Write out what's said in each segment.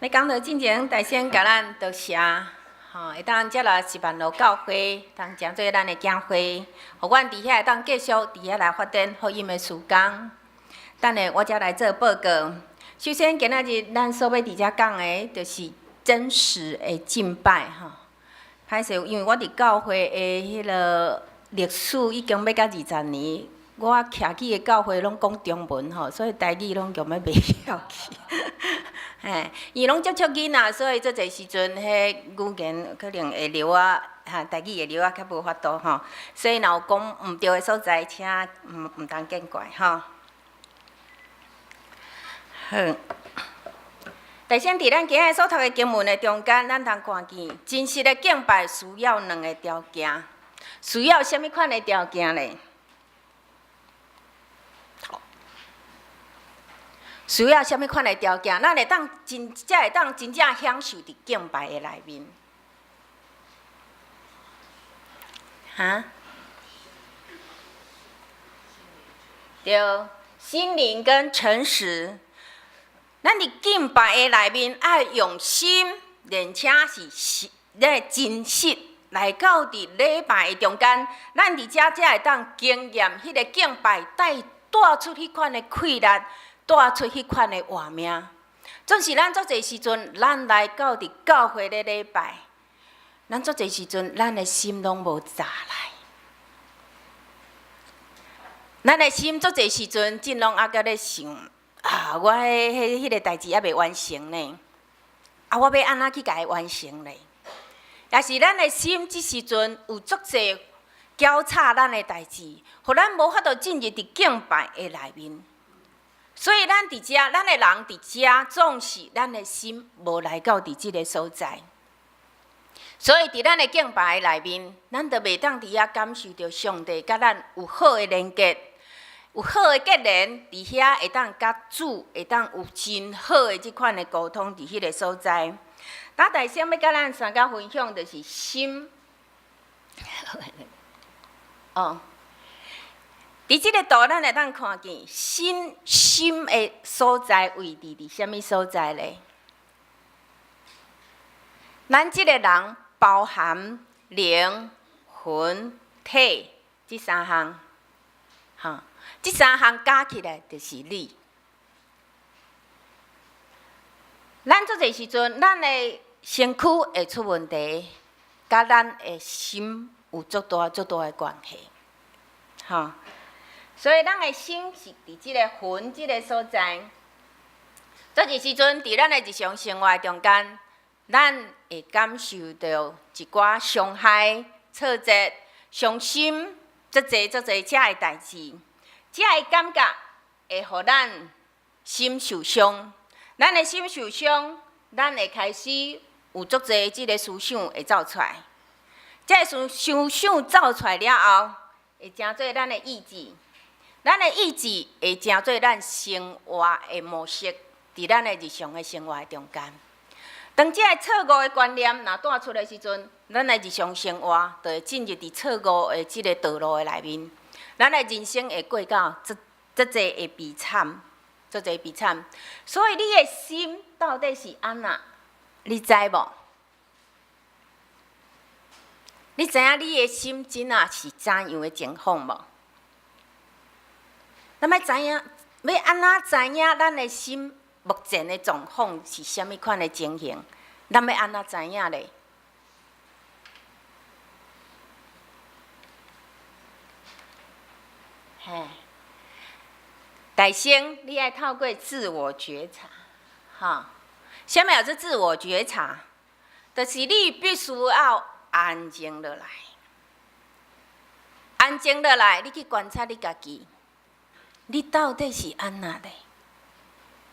要讲到进前，大先甲咱多谢，会当接来1万路教会，当诚做咱的教会，互阮伫遐会当继续伫遐来发展福音的事工。等下我才来做报告。首先，今仔日咱所要伫遮讲的，就是真实的敬拜歹势，因为我伫教会的迄个历史已经要到20年，我徛起的教会拢讲中文所以台语拢强要袂晓去。伊拢接触囡仔，所以做侪时阵，迄语言可能会溜台语会溜较无法度所以若有讲毋对的所在，请毋当见怪好，第先伫咱今日所读的经文的中间，咱通看见真实的敬拜需要2个条件，需要什么款的条件呢？需要什么款的条件，咱会当才会当真正享受伫敬拜的内面？对，心灵跟诚实。咱伫敬拜的内面，爱用心，而且是真实来到伫礼拜的中间，咱伫遮才会当经验迄个敬拜带出迄款的快乐。带出迄款的画面，总是咱足侪时阵，咱来到伫教会咧礼拜，咱足侪时阵，咱的心拢无早来。咱的心足侪时阵，真拢搁咧想我迄个代志还未完成呢，我要安怎去甲伊完成呢？也是咱的心即时阵有足侪搅吵咱的代志，互咱无法度进入伫敬拜的内面。所以咱伫遮，咱的人伫遮，总是咱的心无来到伫即个所在。所以伫咱的敬拜内面，咱就袂当伫遐感受到上帝甲咱有好的连结，有好的结连，伫遐会当甲主会当有真好的即款的沟通伫迄个所在。大先要甲咱三甲分享就是心。伫即个图，咱会当看见心的所在位置伫什么所在咧？咱即个人包含灵、魂、体即3项，即3项加起来就是你。咱做侪时阵，咱的身躯会出问题，甲咱的心有足大的关系，所以，咱的心是伫即个魂即个所在。这个时阵，伫咱的日常生活中间，咱会感受到一寡伤害、挫折、伤心，足侪遮的代志，遮的感觉会互咱心受伤。咱的心受伤，咱会开始有足侪即个思想会走出来。这思想走出来了后，会成做咱的意志。咱的意志会成做咱生活的模式，伫咱的日常的生活中间。当这个错误的观念若带出来时阵，咱的日常生活就会进入伫错误的即个道路的内面。咱的人生会过到足侪的悲惨，足侪悲惨。所以你的心到底是安怎？你知无？你知影你的心真啊是怎样的情况无？咱要知影，要安怎知影咱的心目前的状况是啥物款的情形？咱要安怎知影咧？大先，你爱透过自我觉察，啥物叫做自我觉察？就是你必须要安静落来，安静落来，你去观察你家己。你到底是安怎咧？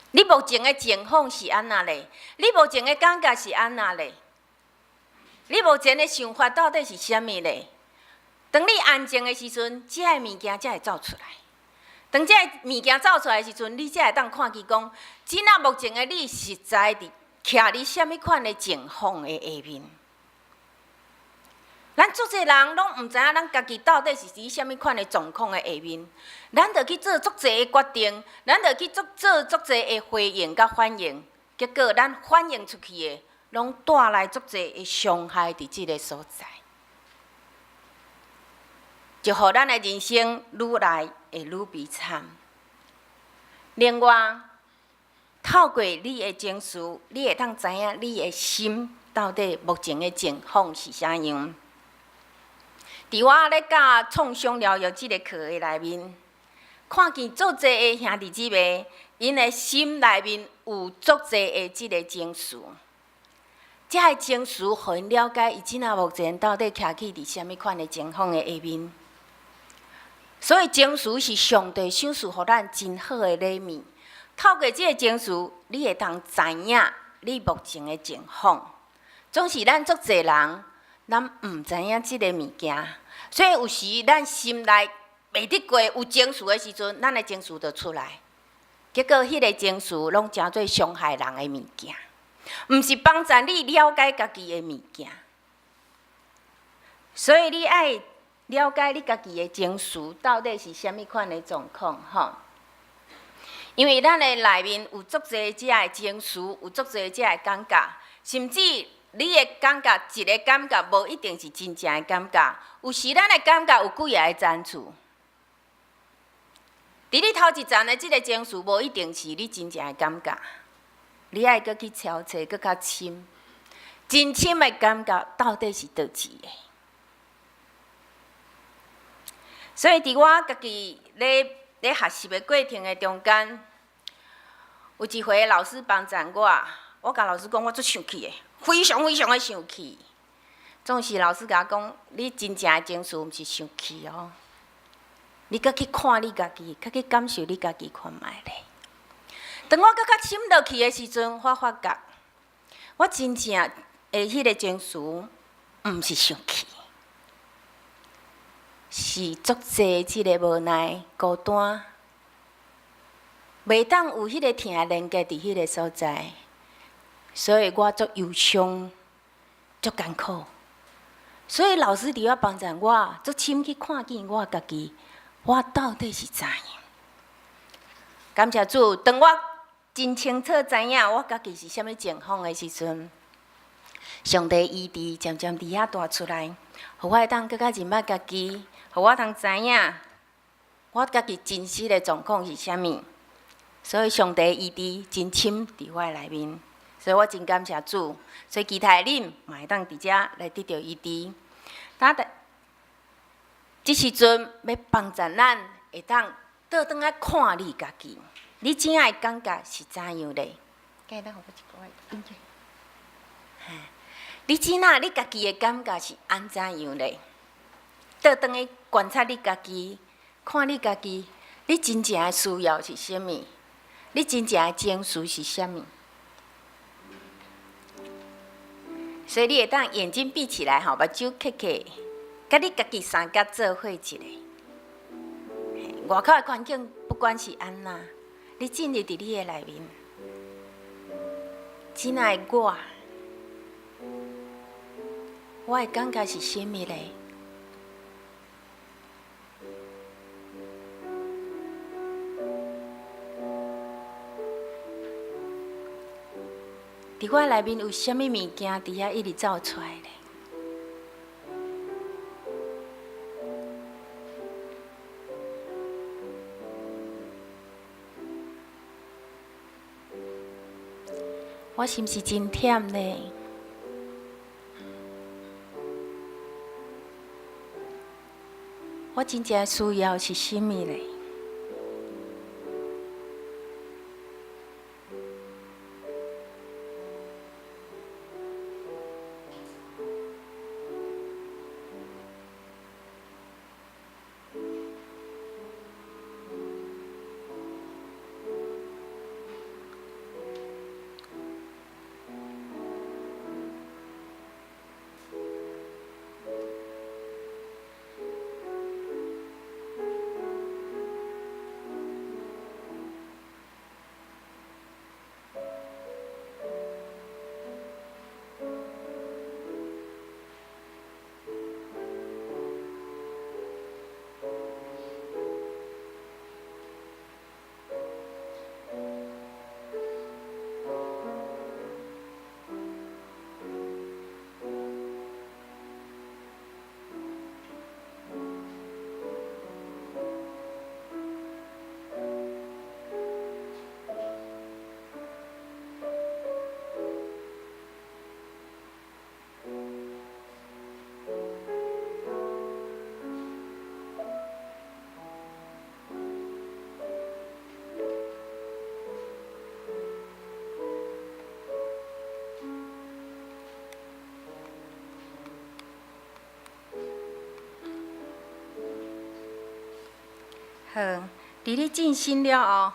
你目前的情况是安怎咧？你目前的感觉是安怎咧？你目前的想法到底是啥物咧？当你安静的时阵，这个物件才会走出来。当这个物件走出来的时阵，你才会当看见讲，真啊目前的你实在伫徛伫啥物款的情况的下面。咱足侪人拢毋知影咱家己到底是伫啥物款的状况的下面，咱着去做足侪的决定，咱着去做足侪的回应甲反应，结果咱反映出去的，拢带来足侪的伤害伫即个所在，就互咱的人生愈来会愈悲惨。另外，透过你的情绪，你会当知影你的心到底目前的情况是啥样。伫我咧教创伤疗愈即个课的内面，看见足侪的兄弟姊妹，因的心内面有足侪的即个情绪，这个情绪，互因了解伊即仔目前到底徛起伫啥物款的情况的下面。所以情绪是上帝赏赐互咱真好的礼物。透过即个情绪，你会当知影你目前的情况。总是咱足侪人，咱毋知影即个物件，所以有时咱心内袂得过有情绪的时阵，咱的情绪就出来。结果迄个情绪拢诚做伤害人的物件，毋是帮助你了解家己的物件。所以你爱了解你家己的情绪到底是啥物款的状况，吼。因为咱的内面有足侪遮个情绪，有足侪遮个感觉，甚至你的感觉，一个感觉无一定是真正的感觉。有时咱的感觉有几个层次。伫你头一层的即个情绪，无一定是你真正的感觉。你爱搁去调查，搁较深，真深的感觉到底是倒一个？所以伫我家己咧学习的过程的中间，有一回老师帮助我甲老师讲，我足生气的，非常非常的生气。总是老师甲我讲，你真正的情绪毋是生气哦，你搁去看你家己，搁去感受你家己看卖咧。当我搁较深落去的时阵，我发觉我真正的迄个情绪，毋是生气。是足济即个无奈、孤单，袂当有迄个疼连接伫迄个所在，所以我足忧伤、足艰苦。所以老师伫我帮助我，足深去看见我家己，我到底是怎样？感谢主，当我真清楚知影我家己是啥物情况的时阵，上帝医治渐渐伫遐带出来，互我会当更较认捌家己。互我通知影，我家己真实的状况是啥物，所以上帝医治真深伫我内面，所以我真感谢主。所以期待恁嘛会当伫遮来得到医治。即时阵要帮助咱会当倒转来看你家己，你怎样的感觉是怎样咧？你怎样？你家己的感觉是安怎样咧？倒转去观察你家己，看你家己，你真正的需要是啥物？你真正的情绪是啥物？所以你会当眼睛闭起来，目睭闭起，甲你家己三角做伙一下。外口的环境不管是安怎，你进入伫你的内面，真爱我的感觉是啥物咧？伫我内面有啥物物件伫遐一直走出来咧？我是毋是真忝咧？我真正需要是啥物咧？好，伫你静心了后，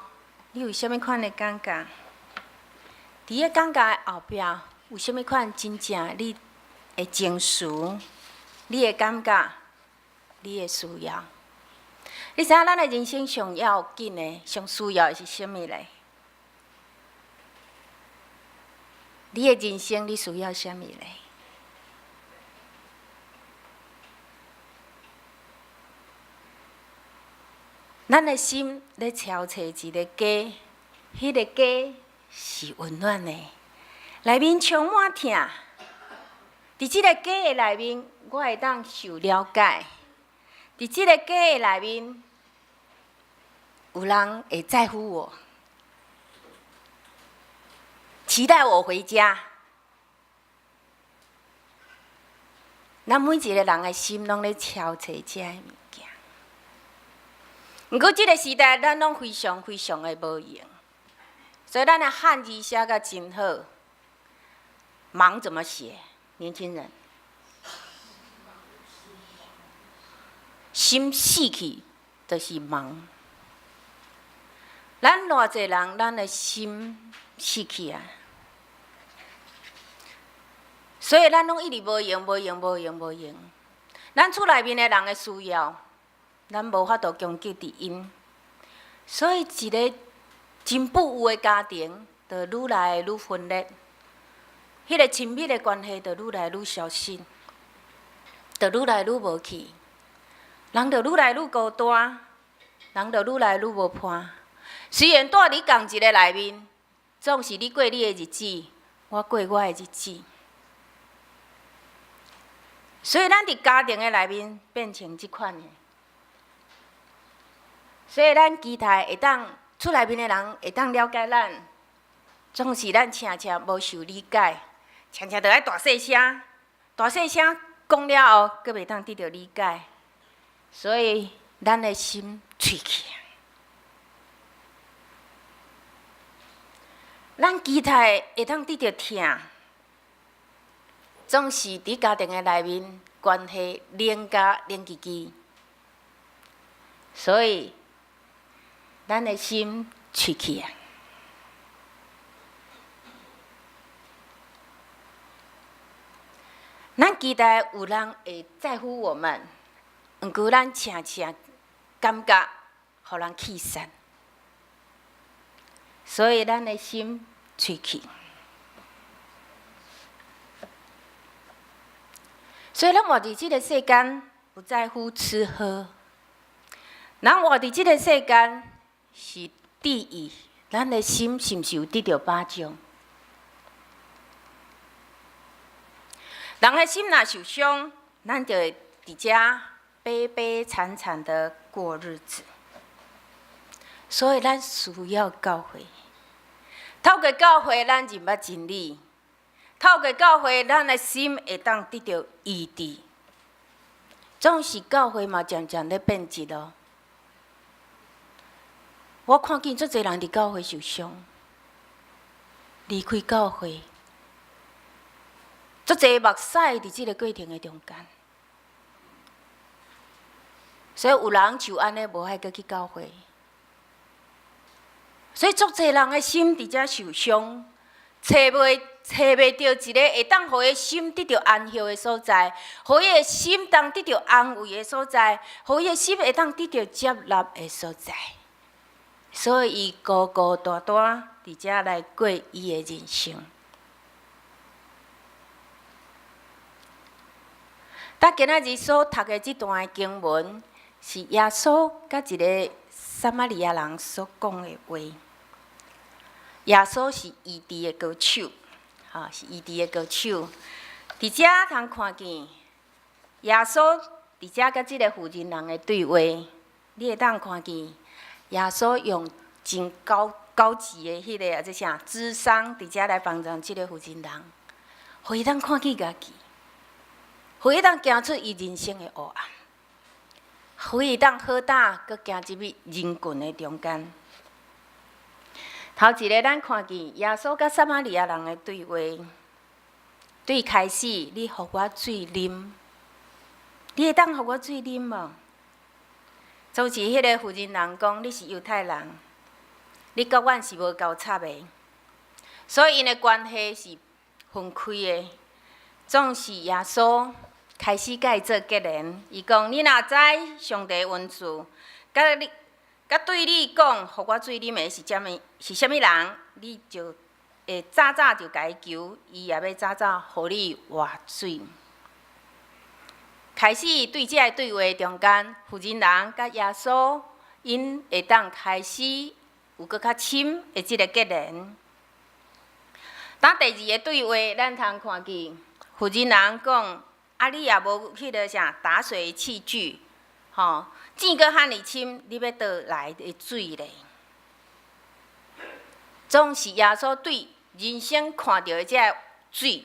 你有啥物款的感觉？伫个感觉的后壁，有啥物款真正你的情绪、你的感觉、你的需要？你知影咱的人生上要紧的、上需要的是啥物咧？你的人生你需要啥物咧？咱的心咧超找一个家，迄个家是温暖的，内面充满疼。伫即个家的内面，我会当受了解；伫即个家的内面，有人会在乎我，期待我回家。咱每一个人的心拢咧超找这个物件。毋过，即个时代咱拢非常非常的无用，所以咱的汉字写甲真好。忙怎么写？年轻人，心死去就是忙。咱偌济人，咱的心死去啊！所以咱拢一直无用，无用，无用，无用。咱厝内面的人的需要。咱无法度攻击伫因，所以一个真富有的家庭，就愈来愈分裂。迄个亲密的关系，就愈来愈消失，就愈来愈无去。人就愈来愈孤单，人就愈来愈无伴。虽然住伫同一个内面，总是你过你的日子，我过我的日子。所以咱伫家庭的内面变成即款的。所以，咱期待会当厝内面的人会当了解咱，总是咱常常无受理解，常常着爱大细声，大细声讲了后，阁袂当得到理解，所以咱的心碎去。咱期待会当得到疼，总是伫家庭的内面关系冷叽叽，所以。咱的心碎去啊！咱期待有人会在乎我们，毋过咱常常感觉互人气散，所以咱的心碎去。所以咱活伫即个世间，不在乎吃喝，人活伫即个世间。是第一，咱的心是毋是有得到保障？人的心若受伤，咱就会伫遮悲悲惨惨的过日子。所以咱需要教会，透过教会，咱认捌真理；透过教会，咱的心会当得到医治。总是教会嘛，渐渐咧变质咯。我看见足侪人伫教会受伤，离开教会，足侪目屎伫即个过程的中间，所以有人就安尼无爱阁去教会，所以足侪人的心伫遮受伤，找袂到一个会当互伊心得到安息的所在，互伊的心当得到安慰的所在，互伊的心会当得到接纳的所在。所以，伊孤孤单单伫遮来过伊的人生。咱今仔日所读的这段经文，是耶稣甲一个撒玛利亚人所讲的话。耶稣是医治的高手，是医治的高手。伫遮通看见耶稣伫遮甲这个妇人人的对话，你会当看见。耶稣用真高级的迄个即啥智商，伫遮来帮助即个妇人人，互伊当看见家己，互伊当行出伊人生的黑暗，互伊当好胆，佮行入去人群的中间。头一个，咱看见耶稣甲撒玛利亚人的对话，对开始，你互我水啉，你会当互我水啉无？总是迄个负责人讲，你是犹太人，你甲阮是无交叉的，所以因的关系是分开的。总是耶稣开始甲伊做结连，伊讲：你若知上帝恩赐，甲对你讲，互我水啉的是啥物人，你就会早早就甲伊求，伊也要早早互你活水。开始对这个对话中间，负责人甲耶稣，因会当开始有搁较深的即个结连。当第二个对话，咱通看见负责人讲：啊，你也无迄个啥打水器具，吼，井搁遐尼深，你要倒来的水咧？总是耶稣对人生看到的这个水，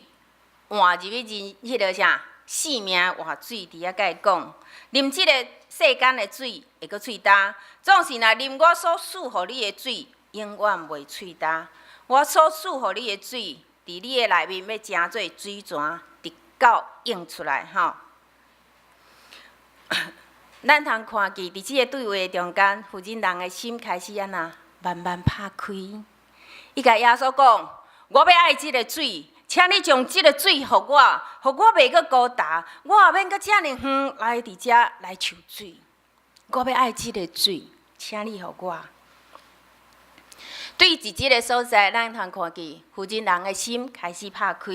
换入去迄个啥？生命活水，伫遐甲伊讲，啉即个世间的水会阁喙焦，总是若啉我所赐互你的水，永远袂喙焦。我所赐互你的水，伫你的内面要成做水泉，直到涌出来吼。咱通看见伫即个对话中间，负责人的心开始安那慢慢拍开。伊甲耶稣讲：我要爱即个水。请你将即个水互我，互我袂阁孤单，我也免阁遮尔远来伫遮来求水。我要爱即个水，请你互我。对伫即个所在，咱通看见负责人的心开始拍开，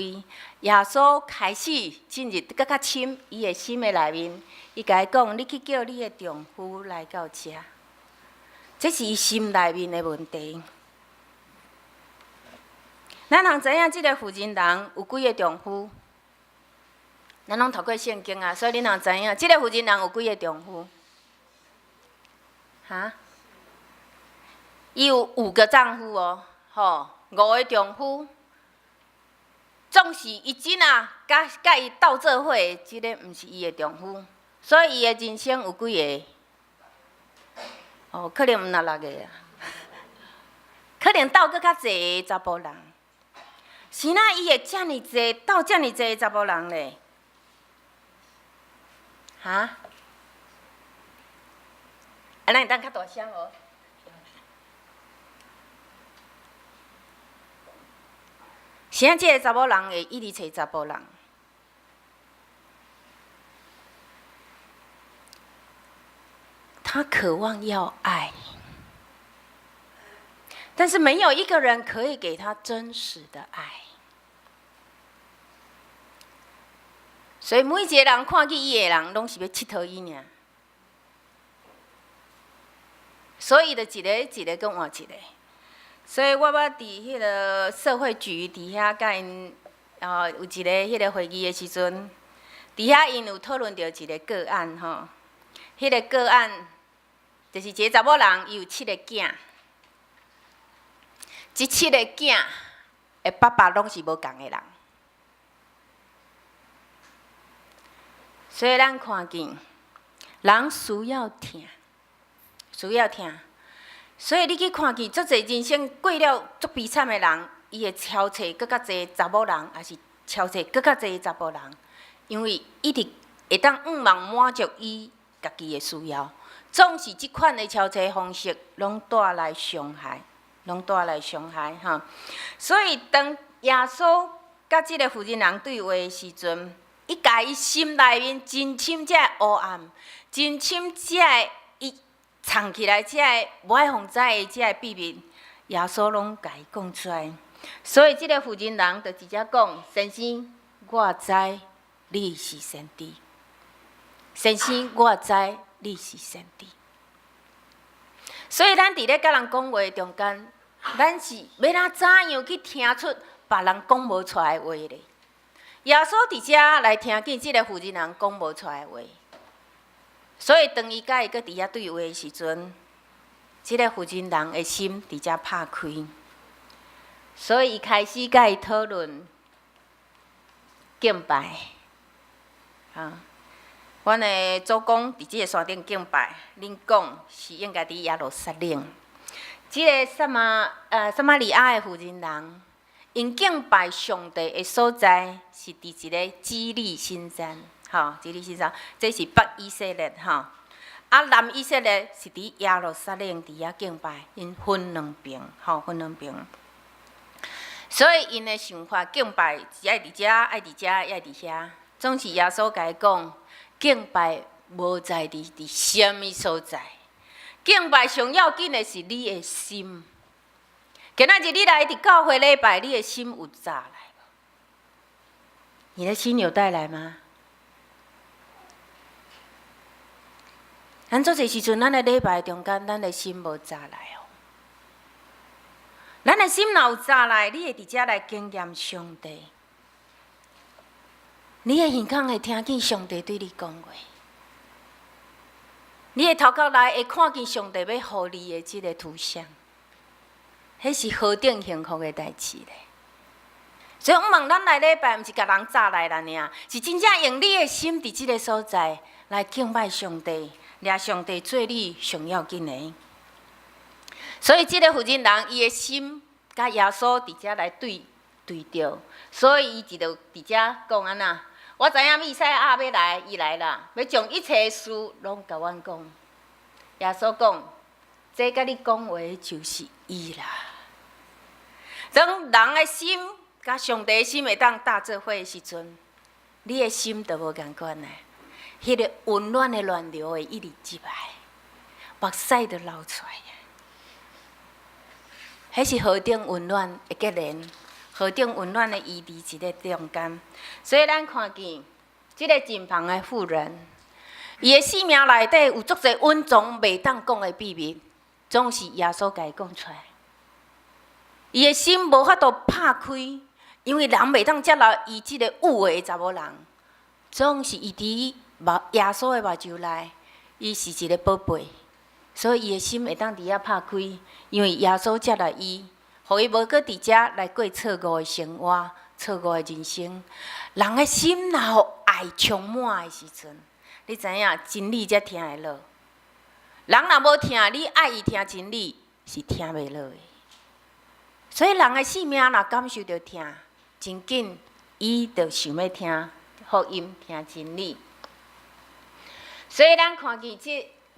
耶稣开始进入更较深伊的心的内面。伊甲伊讲：你去叫你的丈夫来到遮。这是伊心内面的问题。咱通知影，即个负责人有几个丈夫？咱拢读过圣经啊，所以恁通知影，即个负责人有几个丈夫？哈？伊有5个丈夫哦，吼，5个丈夫。总是伊真啊，甲伊斗做伙，即个毋是伊的丈夫，所以伊的人生有几个？哦，可能毋6个啊，可能斗搁较济个查甫人。是哪伊会遮尔济斗遮尔济查某人咧？哈？啊，咱会当较大声哦。是啊，即个查某人会一直找查甫人。他渴望要爱。但是没有一个人可以给他真实的爱，所以每一个人看见伊的人，拢是要佚佗伊尔。所以就一个一个跟换一个。所以我捌伫迄个社会局伫遐甲因有一个迄个会议的时阵，伫遐因有讨论到一个个案吼，迄个个案就是一个查某人，伊有7个囝。即7个囝的爸爸拢是无共的人，所以咱看见人需要疼，需要疼。所以你去看见足侪人生过了足悲惨的人，伊会超找更较侪查某人，也是超找更较侪查甫人，因为一直会当满足伊家己的需要。总是即款的超找方式，拢带来伤害。拢带来伤害哈，所以当耶稣甲即个负责人对话的时阵，伊甲伊心内面真深这黑暗，真深这伊藏起来这无爱互知的这秘密，耶稣拢甲伊讲出来。所以即个负责人就直接讲：先生，我知你是先知。先生，我知你是先知。所以咱伫咧甲人讲话中间，咱是要哪怎样去听出别人讲无出来的话咧？耶稣伫遮来听见即个负责人讲无出来的话，所以当伊甲伊搁伫遐对话的时阵，即个负责人的心伫遮拍开，所以伊开始甲伊讨论敬拜，阮的祖公伫即个山顶敬拜，恁讲是应该伫耶路撒冷。即个撒玛利亚的负责人，因敬拜上帝的所在是伫一个基利新山，基利新山，这是北以色列南以色列是伫耶路撒冷伫遐敬拜，因分两边，分两边。所以因的想法敬拜是爱伫遮，爱伫遮，爱伫遐。总是耶稣甲伊讲，敬拜无在伫什么所在，敬拜上要紧的是你的心。今仔日你来伫教会礼拜，你的心有早来无？你的心有带来吗？咱做侪时阵，咱的礼拜中间，咱的心无早来哦。咱的心若有早来，你会伫遮来经验上帝。你的耳孔会听见上帝对你讲话，你的头壳内会看见上帝要予你的即个图像，迄是何等幸福的代志咧！所以，望咱来礼拜，毋是甲人早来啦尔，是真正用你的心伫即个所在来敬拜上帝。掠上帝做你上要紧的，所以即个负责人，伊的心甲耶稣伫遮来对着，所以伊就伫遮讲安那。我知影弥赛亚要来，伊来啦，要将一切事拢甲阮讲。耶稣讲，这甲你讲话就是伊啦。当人的心甲上帝的心会当搭做伙的时阵，你的心就无共款嘞。迄个温暖的暖流会一直入来，目屎就流出来。迄是何等温暖的结连，何等温暖的医治一个中间。所以咱看见即个近旁的妇人，伊的生命内底有足侪温存袂当讲的秘密，总是耶稣甲伊讲出来。伊的心无法度拍开，因为人袂当接纳伊即个有为的查某人，总是伊伫耶稣的目睭内，伊是一个宝贝，所以伊的心会当伫遐拍开，因为耶稣接纳伊，互伊无搁伫遮来过错误的生活、错误的人生。人的心若有爱充满的时阵，你知影真理才听会落。人若无听，你爱伊听真理是听袂落的。所以人的生命若感受到听，真紧伊就想要听福音、听真理。所以，咱看见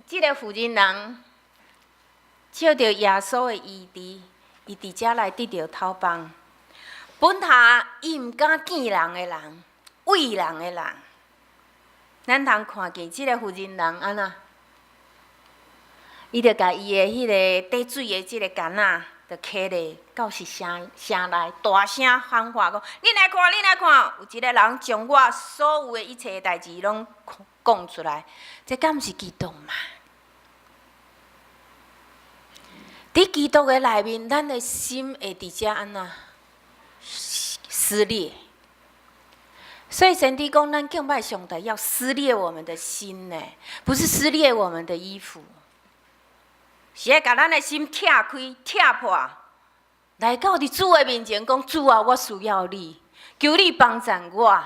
即个妇人人，照着耶稣的医治，伊伫遮来得到头帮。本下伊毋敢见人的人，畏人的人，咱通看见即个妇人人安那，伊着甲伊的迄个滴水的即个杆仔，着揢咧到是城内，大声喊话讲：你来看，你来看！有一个人将我所有的一切代志拢讲出来，这敢毋是基督嘛？伫基督的内面，咱的心会伫遮安那撕裂。所以神弟讲，咱敬拜上帝要撕裂我们的心呢，不是撕裂我们的衣服，是要把咱的心拆开、拆破，来到伫主的面前讲：主啊，我需要你，求你帮助我。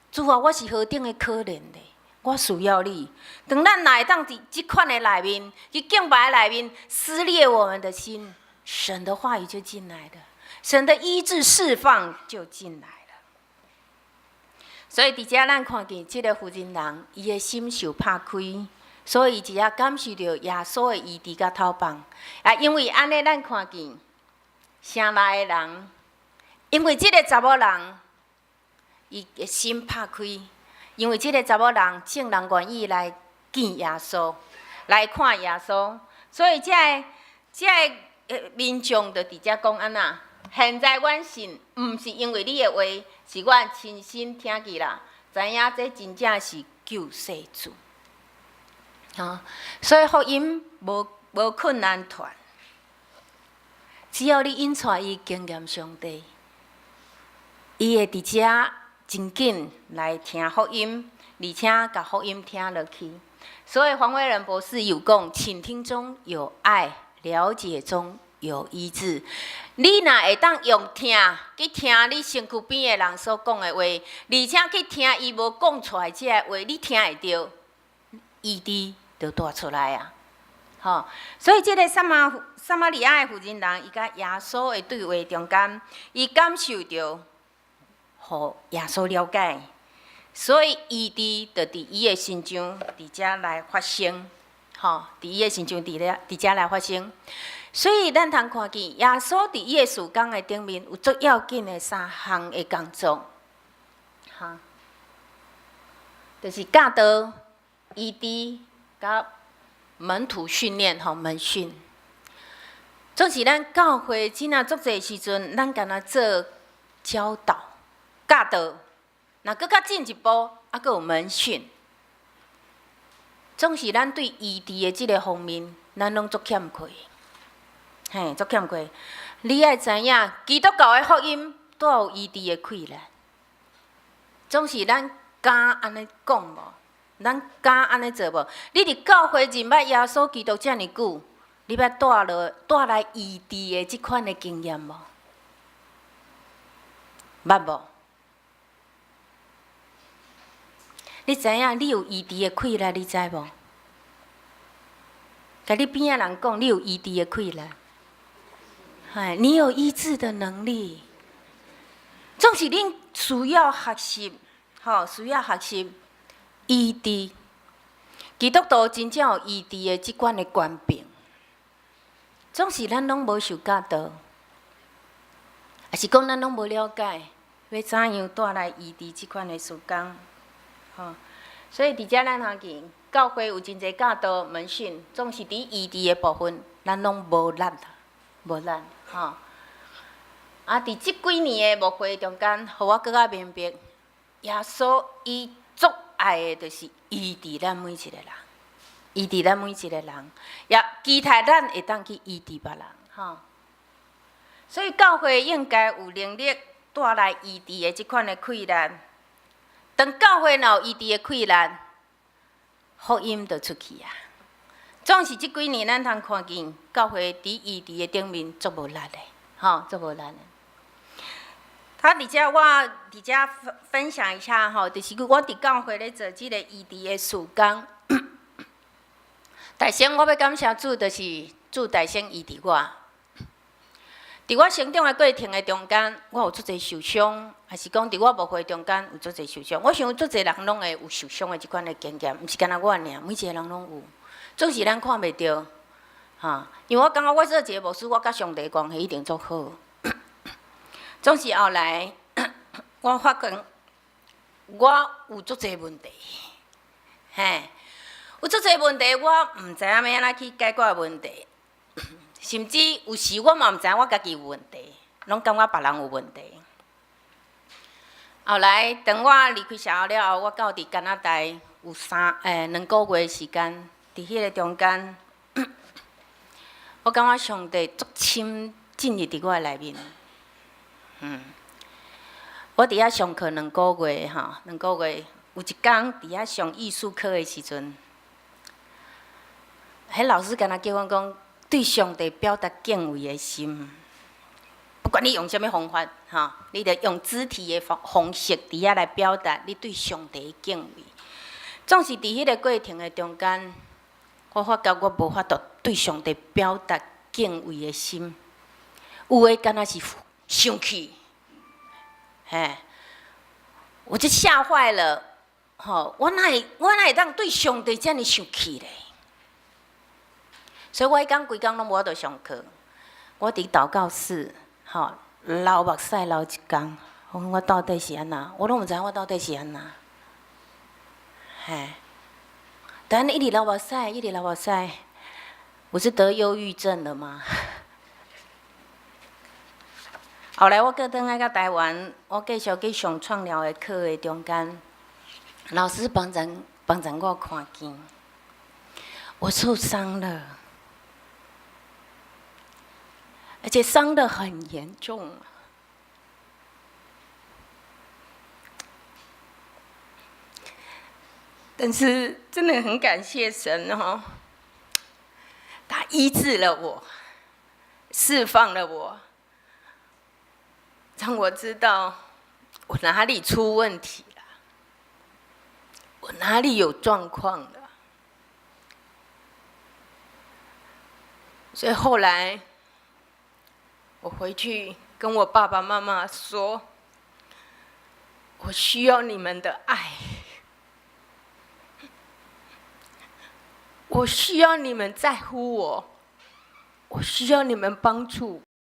主啊，我是何等的可怜的，我需要你。当咱来当伫即款的内面，去敬拜的内面撕裂我们的心，神的话语就进来了，神的医治释放就进来了。所以伫遮咱看见即个妇人人，伊的心受拍开，所以伊只感受到耶稣的医治甲头帮。因为安尼，咱看见城内的人，因为即个查某人。伊的心拍开，因为即个查某人竟然愿意来见耶稣，来看耶稣，所以这民众就直接讲安那：现在阮信，毋是因为你的话，是阮亲身听见啦，知影这真正是救世主。所以福音无困难传，只要你引带伊经验上帝，伊会伫遮。真紧来听福音，而且甲福音听落去。所以黄伟仁博士有讲：倾听中有爱，了解中有医治。你若会当用听去听你身躯边的人所讲的话，而且去听伊无讲出来这个话，你听会到，医治就带出来啊！所以这个撒玛利亚的妇人人，伊甲耶稣的对话中间，伊感受到。互耶稣了解，所以异地就伫伊的心中伫遮来发生，吼，伫伊的心中伫遮来发生。所以咱通看见耶稣伫伊的事工的顶面有足要紧的3项的工作，哈，就是教导、异地、甲门徒训练吼门训。总是咱教会真啊足侪时阵，咱干那做教导、教导，若搁较进一步，还搁有门训。总是咱对异地的即个方面，咱拢足欠缺。嘿，足欠缺。你爱知影，基督教的福音都有异地的困难。总是咱敢安尼讲无？咱敢安尼做无？你伫教会认捌耶稣基督遮尔久，你捌带来异地的即款的经验无？捌无？你知影你有异地的困难，你知无？甲你边仔人讲，你有异地的困难。哎，你有医治的能力，总是恁需要学习，吼，需要学习医治。基督徒真正有医治的即款的权柄，总是咱拢无受教导，也是讲咱拢无了解，要怎样带来医治即款的事工，吼。所以伫遮咱看见，教会有真侪教导门训，总是伫医治的部分，咱拢无力，无力。吼，啊！伫即几年的牧会中间，互我更加明白，耶稣伊足爱的就是医治咱每一个人，医治咱每一个人，也期待咱会当去医治别人，吼。所以教会应该有能力带来医治的即款的困难。当教会若有医治的困难，福音就出去啊。总是即几年，咱通看见教会伫医治的顶面足无力的，吼，足无力的。他伫遮，我伫遮分享一下吼，就是我伫教会咧做即个医治的事工。大先我要感谢主，就是主大先医治我。伫我成长的过程的中间，我有足侪受伤，还是讲伫我牧会中间有足侪受伤。我想足侪人拢会有受伤的即款的经验，毋是干那我尔，每一个人拢有。总是咱看袂到，哈，因为我感觉我做一个牧师，我甲上帝关系一定足好。总是后来，我发觉我有足侪问题，嘿，有足侪问题，我毋知影要安怎去解决问题，甚至有时我嘛毋知影我家己有问题，拢感觉别人有问题。后来，等我离开社校了后，我到伫加拿大有2个月的时间。伫迄个中间，我感觉上帝足深进入伫我的内面。我伫遐上课2个月吼，2个月有一天伫遐上艺术课的时阵，迄老师敢若叫我讲对上帝表达敬畏的心，不管你用啥物方法吼，你着用肢体的方式伫遐来表达你对上帝的敬畏。总是伫迄个过程的中间。我发觉我无法度对上帝表达敬畏的心，有诶敢若是生气，嘿，我就吓坏了，吼！我哪会当对上帝遮尔生气咧？所以我迄工规工拢无法度上课，我伫祷告室，吼，流目屎流一工，我到底是安那？我拢毋知影我到底是安那，嘿。但一直流目屎，一直流目屎，我是得忧郁症了吗？后来我搁转来到台湾，我继续去上创疗的课的中间，老师帮助我看见，我受伤了，而且伤得很严重。但是真的很感谢神哦，他医治了我，释放了我，让我知道我哪里出问题了，我哪里有状况了。所以后来我回去跟我爸爸妈妈说，我需要你们的爱，我需要你们在乎我，我需要你们帮助